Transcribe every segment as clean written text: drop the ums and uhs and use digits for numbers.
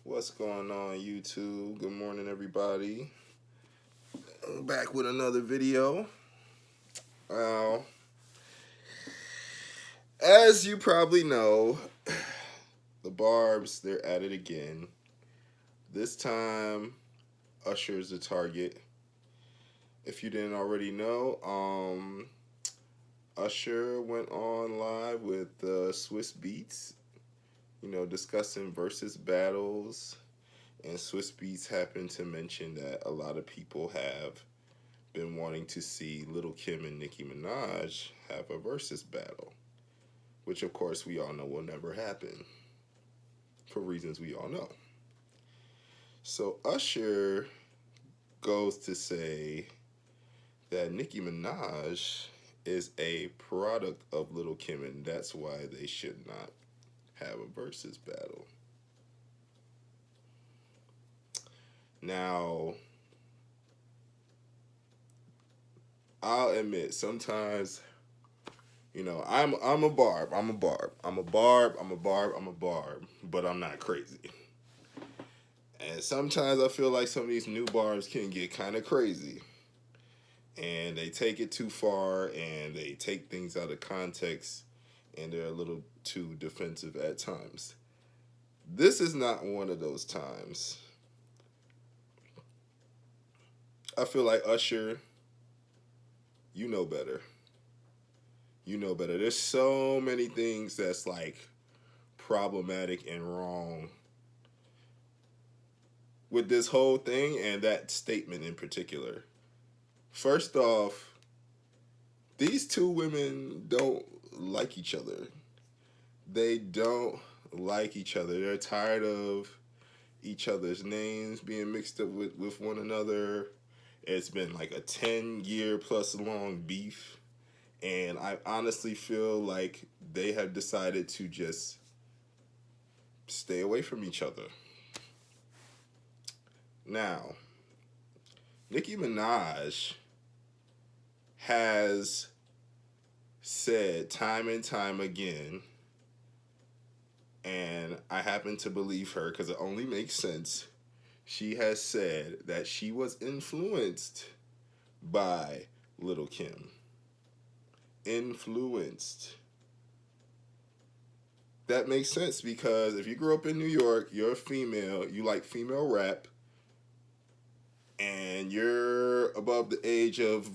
What's going on, YouTube? Good morning, everybody. I'm back with another video. Uh, as you probably know, the Barbs, they're at it again. This time, Usher's the target. If you didn't already know, Usher went on live with Swiss Beats, discussing versus battles. And Swiss Beats happened to mention that a lot of people have been wanting to see Lil Kim and Nicki Minaj have a versus battle, which of course we all know will never happen for reasons we all know. So Usher goes to say that Nicki Minaj is a product of Lil Kim and that's why they should not have a versus battle. Now, I'll admit sometimes, I'm a barb. I'm a barb. I'm a barb. I'm a barb. I'm a barb. But I'm not crazy. And sometimes I feel like some of these new barbs can get kind of crazy. And they take it too far and they take things out of context and they're a little too defensive at times. This is not one of those times. I feel like Usher, you know better. You know better. There's so many things that's like problematic and wrong with this whole thing and that statement in particular. First off, these two women don't like each other. They don't like each other. They're tired of each other's names being mixed up with one another. It's been like a 10-year plus long beef. And I honestly feel like they have decided to just stay away from each other. Now, Nicki Minaj has said time and time again, and I happen to believe her because it only makes sense. She has said that she was influenced by Lil Kim. Influenced. That makes sense because if you grew up in New York, you're a female, you like female rap, and you're above the age of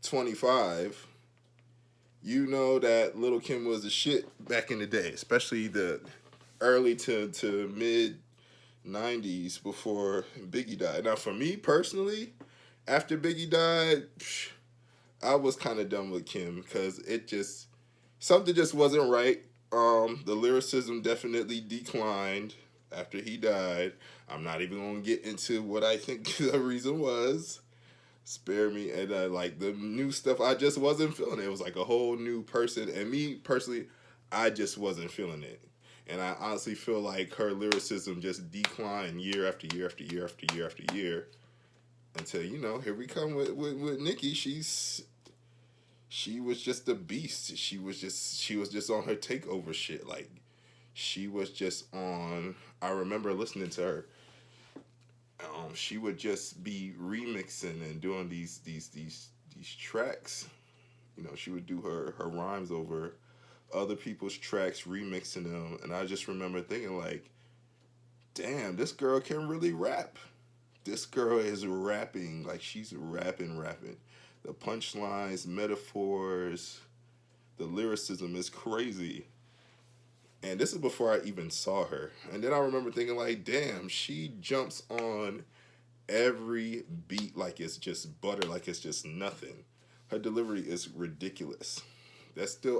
25, you know that Lil Kim was the shit back in the day, especially the early to mid 90s before Biggie died. Now, for me personally, after Biggie died, I was kind of done with Kim because something just wasn't right. The lyricism definitely declined after he died. I'm not even going to get into what I think the reason was. Spare me. And like the new stuff, I just wasn't feeling it. It was like a whole new person. And me personally, I just wasn't feeling it. And I honestly feel like her lyricism just declined year after year after year after year after year. Until, here we come with Nicki. She was just a beast. She was just on her takeover shit. Like, she was just on. I remember listening to her. She would just be remixing and doing these tracks. She would do her rhymes over other people's tracks, remixing them, and I just remember thinking like, damn, this girl can really rap. This girl is rapping like she's rapping. The punchlines, metaphors, the lyricism is crazy. And this is before I even saw her. And then I remember thinking like, damn, she jumps on every beat like it's just butter, like it's just nothing. Her delivery is ridiculous.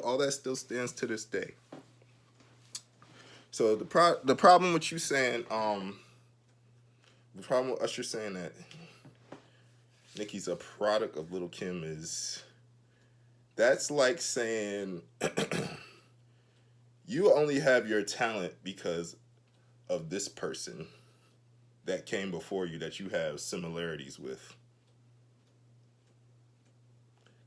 All that still stands to this day. So the problem with you saying, the problem with Usher saying that Nicki's a product of Lil Kim is, that's like saying you only have your talent because of this person that came before you that you have similarities with.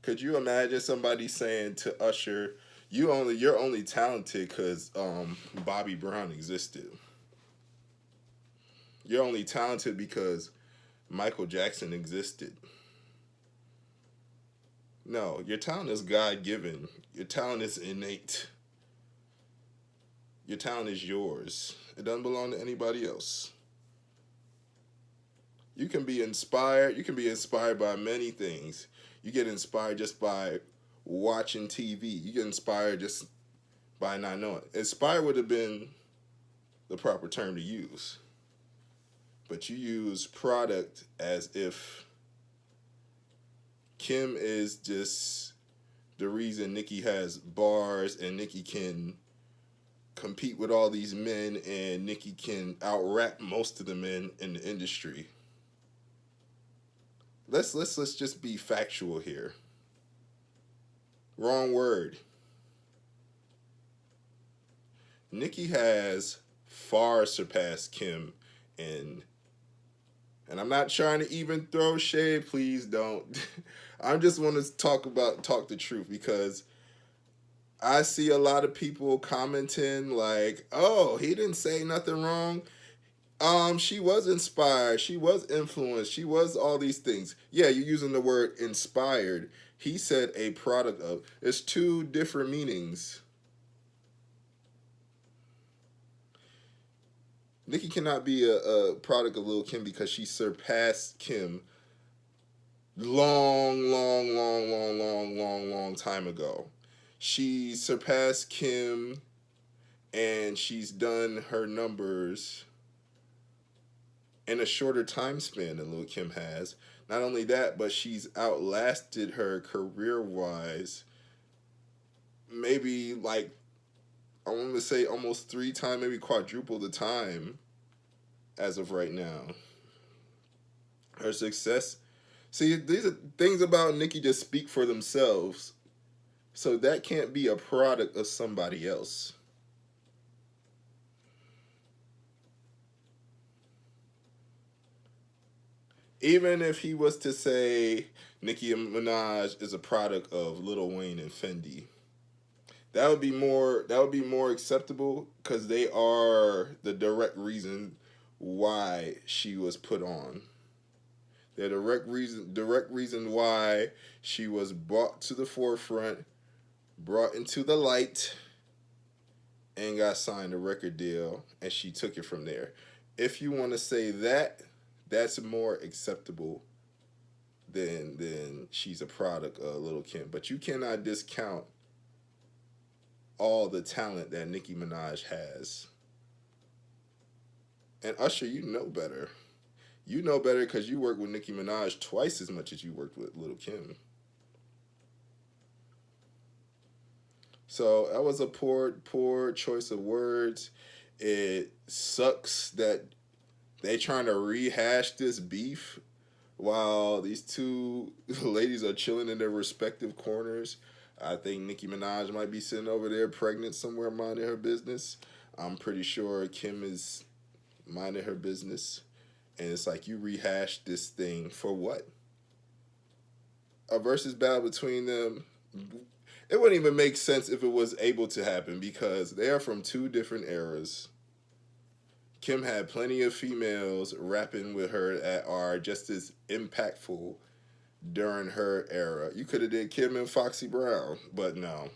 Could you imagine somebody saying to Usher, you're only talented because Bobby Brown existed? You're only talented because Michael Jackson existed. No, your talent is God given. Your talent is innate. Your talent is yours. It doesn't belong to anybody else. You can be inspired. You can be inspired by many things. You get inspired just by watching TV. You get inspired just by not knowing. Inspired would have been the proper term to use. But you use product as if Kim is just the reason Nicki has bars and Nicki can compete with all these men and Nicki can out rap most of the men in the industry. Let's just be factual here. Wrong word. Nicki has far surpassed Kim in, and I'm not trying to even throw shade, please don't. I just want to talk the truth, because I see a lot of people commenting like, "Oh, he didn't say nothing wrong. She was inspired. She was influenced. She was all these things." Yeah, you're using the word inspired. He said a product of. It's two different meanings. Nicki cannot be a product of Lil Kim because she surpassed Kim long time ago. She surpassed Kim and she's done her numbers in a shorter time span than Lil Kim has. Not only that, but she's outlasted her career-wise, maybe like, I want to say almost 3 times, maybe quadruple the time as of right now. Her success. See, these are things about Nicki that speak for themselves. So that can't be a product of somebody else. Even if he was to say Nicki Minaj is a product of Lil Wayne and Fendi, that would be more acceptable, because they are the direct reason why she was put on. The direct reason why she was brought to the forefront, brought into the light, and got signed a record deal, and she took it from there. If you want to say that, that's more acceptable than she's a product of Lil Kim. But you cannot discount all the talent that Nicki Minaj has. And Usher, you know better. You know better because you work with Nicki Minaj twice as much as you worked with Lil Kim. So that was a poor choice of words. It sucks that they trying to rehash this beef while these two ladies are chilling in their respective corners. I think Nicki Minaj might be sitting over there pregnant somewhere minding her business. I'm pretty sure Kim is minding her business. And it's like, you rehashed this thing for what? A versus battle between them. It wouldn't even make sense if it was able to happen, because they are from two different eras. Kim had plenty of females rapping with her that are just as impactful during her era. You could have did Kim and Foxy Brown, but no.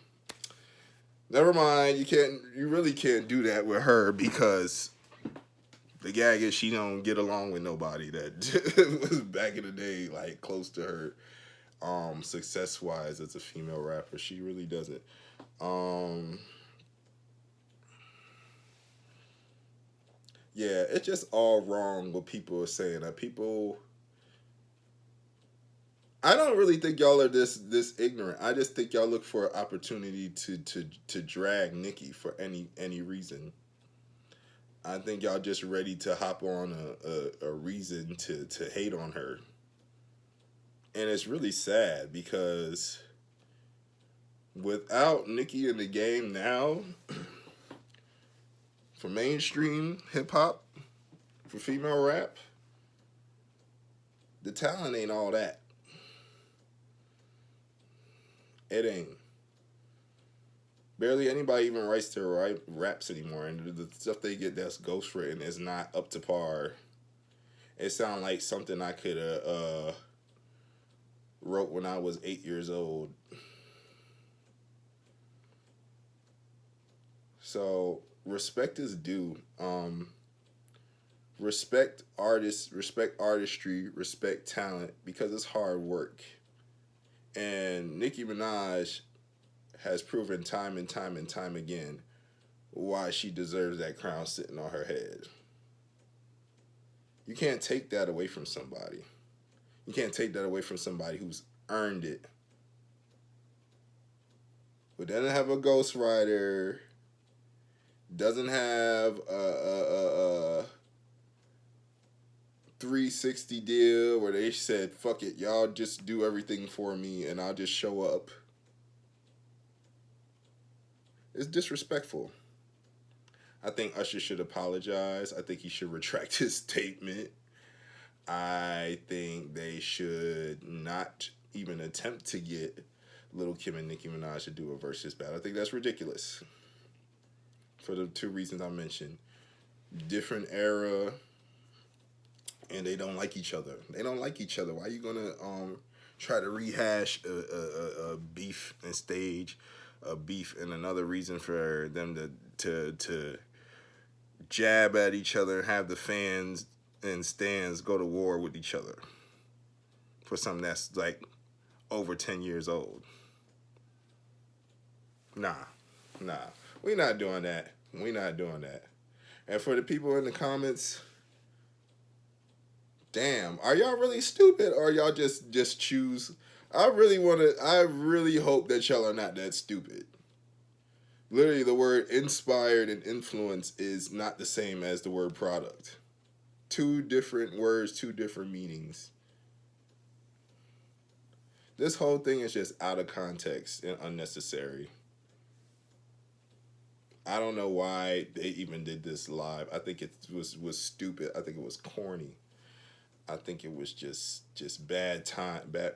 Never mind. You really can't do that with her, because the gag is she don't get along with nobody that was back in the day like close to her success wise as a female rapper. She really doesn't. Yeah, it's just all wrong what people are saying. I don't really think y'all are this ignorant. I just think y'all look for an opportunity to drag Nicki for any reason. I think y'all just ready to hop on a reason to hate on her. And it's really sad, because without Nicki in the game now, for mainstream hip hop, for female rap, the talent ain't all that. It ain't. Barely anybody even writes their raps anymore, and the stuff they get that's ghostwritten is not up to par It sounded like something I could have wrote when I was 8 years old. So respect is due. Respect artists, respect artistry, respect talent because it's hard work. And Nicki Minaj has proven time and time and time again why she deserves that crown sitting on her head. You can't take that away from somebody. You can't take that away from somebody who's earned it. Who doesn't have a ghostwriter, doesn't have a 360 deal where they said, fuck it, y'all just do everything for me and I'll just show up. It's disrespectful. I think Usher should apologize. I think he should retract his statement. I think they should not even attempt to get Lil Kim and Nicki Minaj to do a versus battle. I think that's ridiculous. For the two reasons I mentioned. Different era, and they don't like each other. They don't like each other. Why are you gonna try to rehash a beef and stage a beef and another reason for them to jab at each other and have the fans and stands go to war with each other for something that's like over 10 years old? Nah. We're not doing that. We're not doing that. And for the people in the comments, damn, are y'all really stupid or y'all just choose? I really hope that y'all are not that stupid. Literally, the word inspired and influence is not the same as the word product. Two different words, two different meanings. This whole thing is just out of context and unnecessary. I don't know why they even did this live. I think it was stupid. I think it was corny. I think it was just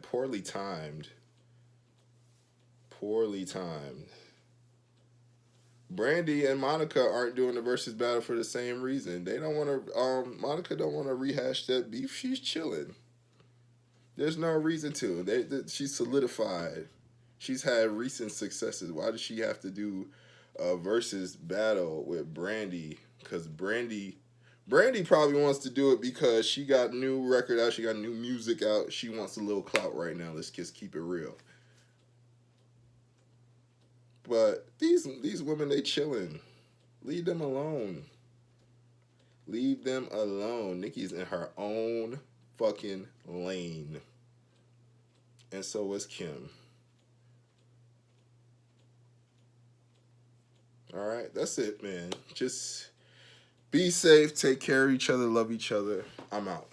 poorly timed. Poorly timed. Brandy and Monica aren't doing the versus battle for the same reason. They don't want to. Monica don't want to rehash that beef. She's chilling. There's no reason to. She's solidified. She's had recent successes. Why does she have to do a versus battle with Brandy? Because Brandy probably wants to do it because she got new record out. She got new music out. She wants a little clout right now. Let's just keep it real. But these women, they chilling. Leave them alone. Leave them alone. Nicki's in her own fucking lane. And so is Kim. All right, that's it, man. Just be safe, take care of each other, love each other. I'm out.